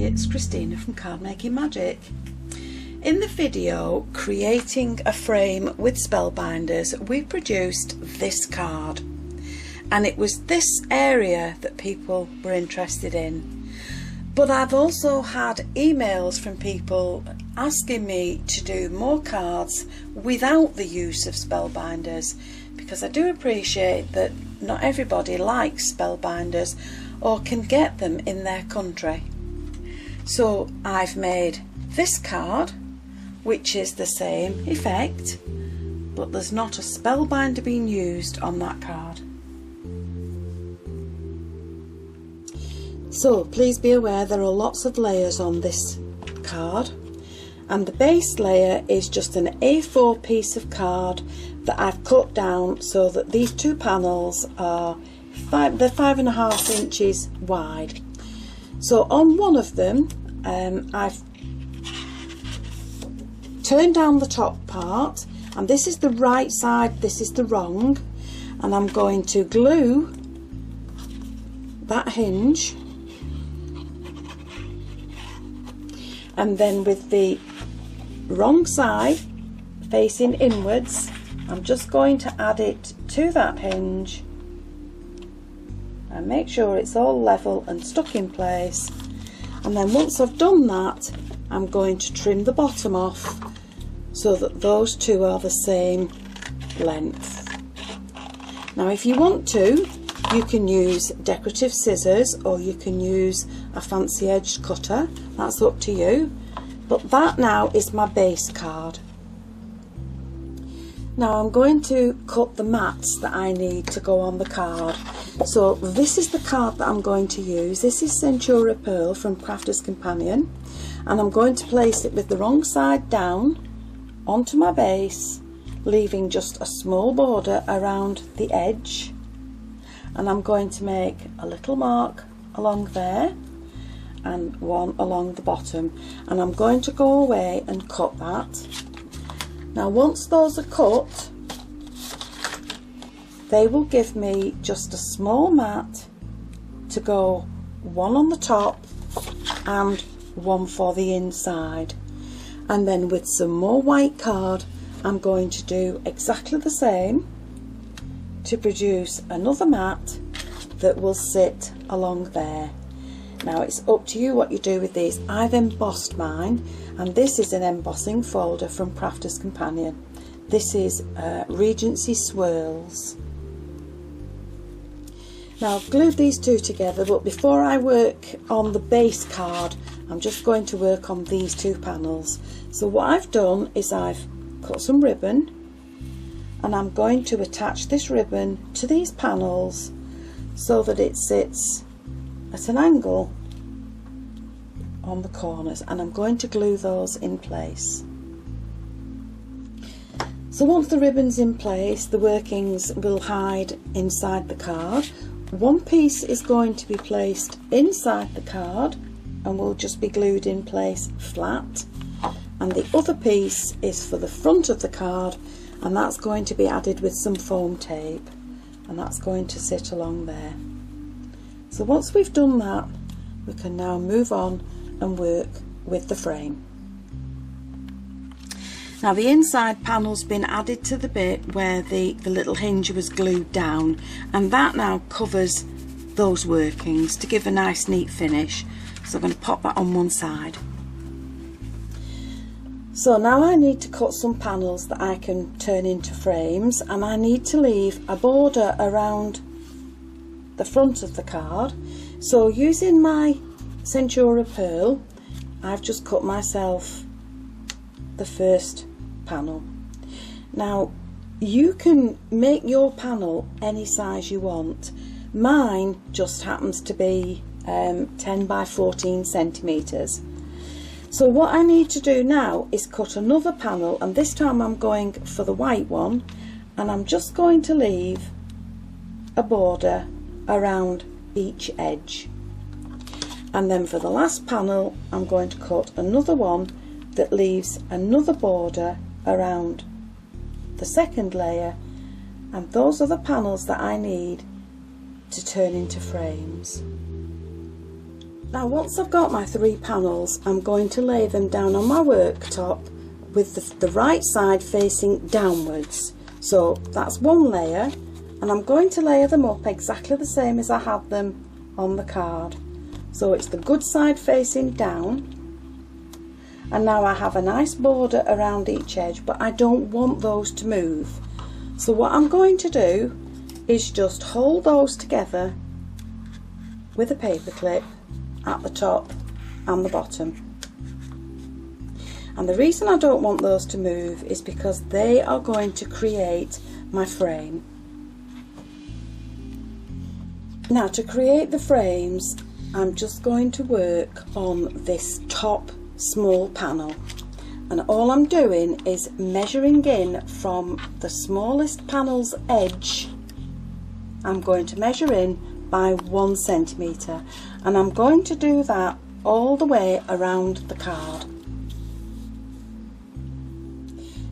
it's Christina from Card Making Magic. In the video creating a frame with spellbinders, we produced this card, and it was this area that people were interested in. But I've also had emails from people asking me to do more cards without the use of spellbinders, because I do appreciate that not everybody likes spellbinders or can get them in their country. So I've made this card, which is the same effect, but there's not a spellbinder being used on that card. So please be aware there are lots of layers on this card, and the base layer is just an A4 piece of card that I've cut down so that these two panels are they're 5.5 inches wide. So on one of them I've turned down the top part, and this is the right side, this is the wrong, and I'm going to glue that hinge, and then with the wrong side facing inwards I'm just going to add it to that hinge and make sure it's all level and stuck in place. And then once I've done that, I'm going to trim the bottom off so that those two are the same length. Now if you want to, you can use decorative scissors or you can use a fancy edged cutter, that's up to you. But that now is my base card. Now I'm going to cut the mats that I need to go on the card. So this is the card that I'm going to use. This is Centura Pearl from Crafter's Companion, and I'm going to place it with the wrong side down onto my base, leaving just a small border around the edge, and I'm going to make a little mark along there and one along the bottom, and I'm going to go away and cut that. Now once those are cut, they will give me just a small mat to go one on the top and one for the inside, and then with some more white card I'm going to do exactly the same to produce another mat that will sit along there. Now it's up to you what you do with these. I've embossed mine, and this is an embossing folder from Crafter's Companion. This is Regency Swirls. Now I've glued these two together, but before I work on the base card I'm just going to work on these two panels. So what I've done is I've cut some ribbon, and I'm going to attach this ribbon to these panels so that it sits at an angle on the corners, and I'm going to glue those in place. So once the ribbon's in place, the workings will hide inside the card. One piece is going to be placed inside the card and will just be glued in place flat, and the other piece is for the front of the card, and that's going to be added with some foam tape, and that's going to sit along there. So once we've done that, we can now move on and work with the frame. Now the inside panel's been added to the bit where the little hinge was glued down, and that now covers those workings to give a nice neat finish. So I'm going to pop that on one side. So now I need to cut some panels that I can turn into frames, and I need to leave a border around the front of the card. So using my Centura Pearl, I've just cut myself the first panel. Now you can make your panel any size you want. Mine just happens to be 10 by 14 centimeters. So what I need to do now is cut another panel, and this time I'm going for the white one, and I'm just going to leave a border around each edge. And then for the last panel I'm going to cut another one that leaves another border around the second layer, and those are the panels that I need to turn into frames. Now once I've got my 3 panels, I'm going to lay them down on my worktop with the right side facing downwards. So that's one layer, and I'm going to layer them up exactly the same as I had them on the card. So it's the good side facing down, and now I have a nice border around each edge, but I don't want those to move. So what I'm going to do is just hold those together with a paper clip at the top and the bottom. And the reason I don't want those to move is because they are going to create my frame. Now to create the frames, I'm just going to work on this top small panel, and all I'm doing is measuring in from the smallest panel's edge. I'm going to measure in by 1 centimetre, and I'm going to do that all the way around the card.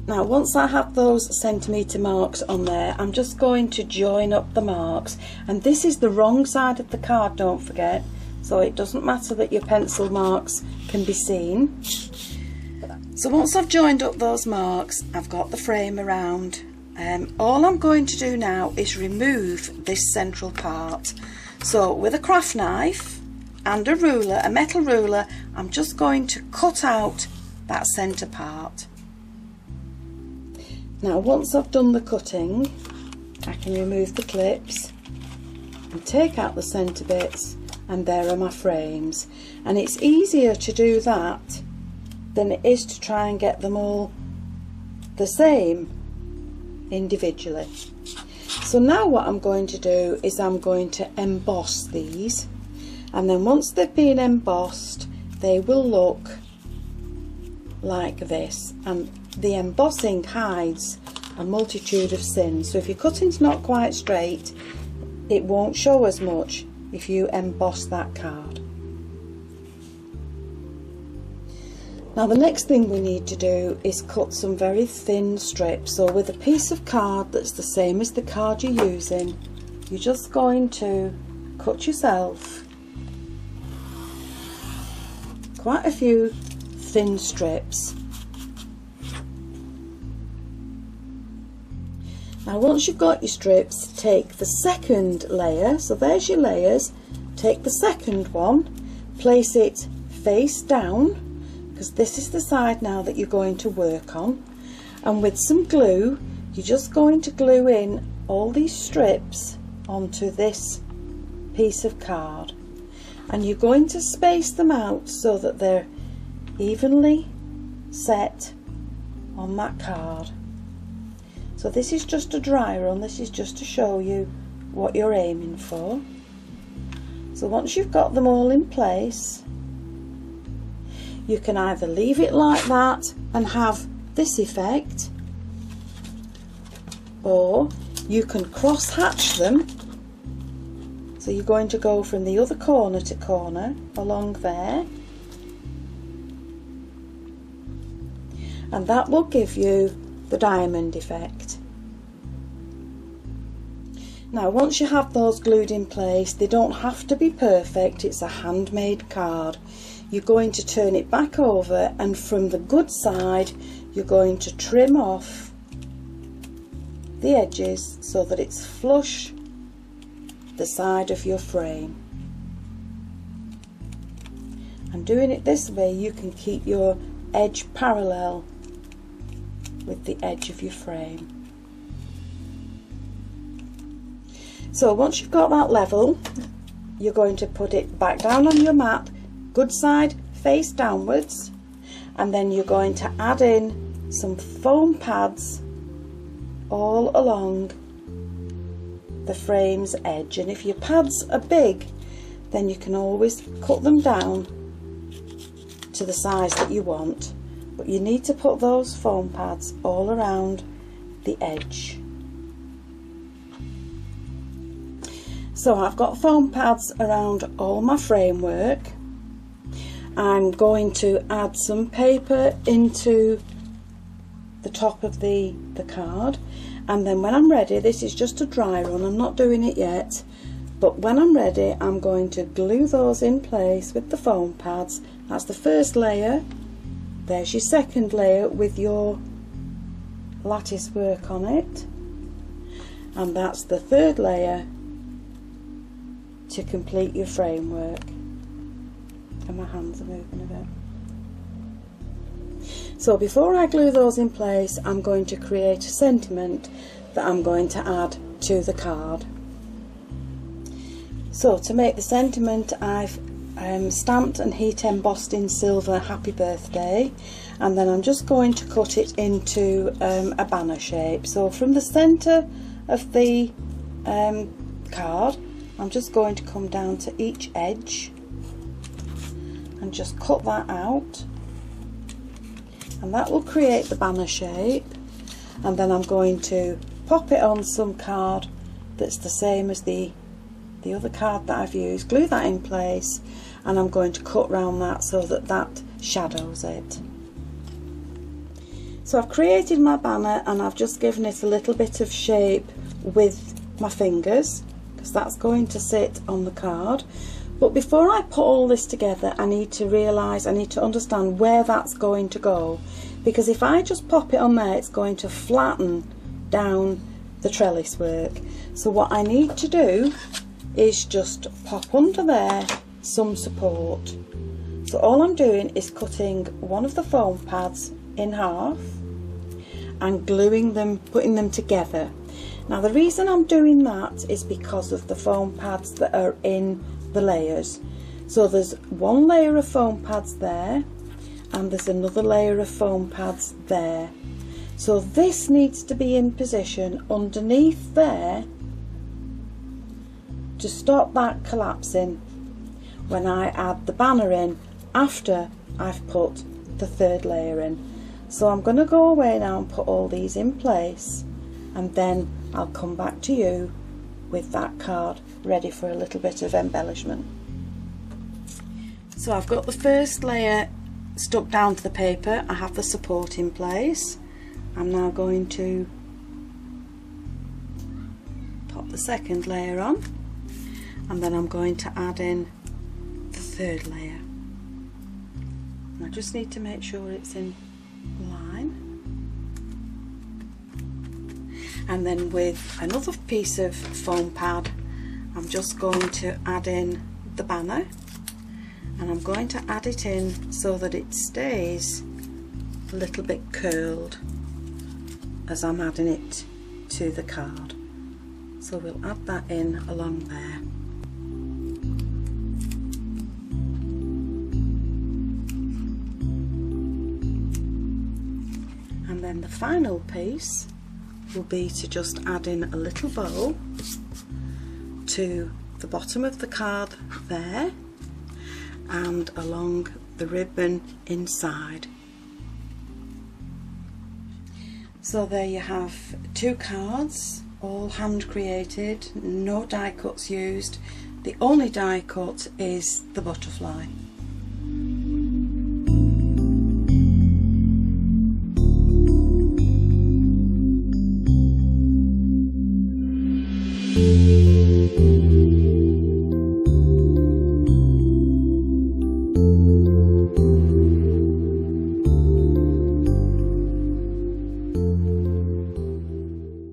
Now once I have those centimetre marks on there, I'm just going to join up the marks, and this is the wrong side of the card, don't forget, so it doesn't matter that your pencil marks can be seen. So once I've joined up those marks, I've got the frame around. All I'm going to do now is remove this central part. So with a craft knife and a ruler, a metal ruler, I'm just going to cut out that centre part. Now once I've done the cutting, I can remove the clips and take out the centre bits, and there are my frames. And it's easier to do that than it is to try and get them all the same individually. So now what I'm going to do is I'm going to emboss these, and then once they've been embossed, they will look like this, and the embossing hides a multitude of sins. So if your cutting's not quite straight, it won't show as much if you emboss that card. Now the next thing we need to do is cut some very thin strips. So with a piece of card that's the same as the card you're using, you're just going to cut yourself quite a few thin strips. Now once you've got your strips, take the second layer, so there's your layers, take the second one, place it face down, because this is the side now that you're going to work on, and with some glue you're just going to glue in all these strips onto this piece of card, and you're going to space them out so that they're evenly set on that card. So this is just a dry run, this is just to show you what you're aiming for. So once you've got them all in place, you can either leave it like that and have this effect, or you can cross hatch them. So you're going to go from the other corner to corner along there, and that will give you the diamond effect. Now once you have those glued in place, they don't have to be perfect, it's a handmade card. You're going to turn it back over, and from the good side you're going to trim off the edges so that it's flush the side of your frame. And doing it this way, you can keep your edge parallel with the edge of your frame. So once you've got that level, you're going to put it back down on your mat, good side face downwards, and then you're going to add in some foam pads all along the frame's edge. And if your pads are big, then you can always cut them down to the size that you want, but you need to put those foam pads all around the edge. So I've got foam pads around all my framework. I'm going to add some paper into the top of the card, and then when I'm ready, this is just a dry run, I'm not doing it yet, But when I'm ready, I'm going to glue those in place with the foam pads. That's the first layer. There's your second layer with your lattice work on it, and that's the third layer to complete your framework. And my hands are moving a bit. So before I glue those in place, I'm going to create a sentiment that I'm going to add to the card. So to make the sentiment, I've stamped and heat embossed in silver "Happy Birthday", and then I'm just going to cut it into a banner shape. So from the centre of the card, I'm just going to come down to each edge and just cut that out, and that will create the banner shape. And then I'm going to pop it on some card that's the same as the other card that I've used, glue that in place, and I'm going to cut round that so that that shadows it. So I've created my banner, and I've just given it a little bit of shape with my fingers, because that's going to sit on the card. But before I put all this together, I need to understand where that's going to go, because if I just pop it on there, it's going to flatten down the trellis work. So what I need to do is just pop under there some support. So all I'm doing is cutting one of the foam pads in half and gluing them, putting them together. Now the reason I'm doing that is because of the foam pads that are in the layers. So there's one layer of foam pads there, and there's another layer of foam pads there. So this needs to be in position underneath there to stop that collapsing when I add the banner in after I've put the third layer in. So I'm going to go away now and put all these in place, and then I'll come back to you with that card ready for a little bit of embellishment. So I've got the first layer stuck down to the paper, I have the support in place. I'm now going to pop the second layer on, and then I'm going to add in the third layer. I just need to make sure it's in line. And then with another piece of foam pad, I'm just going to add in the banner, and I'm going to add it in so that it stays a little bit curled as I'm adding it to the card. So we'll add that in along there. And then the final piece will be to just add in a little bow to the bottom of the card there and along the ribbon inside. So there you have two cards, all hand created, no die cuts used. The only die cut is the butterfly.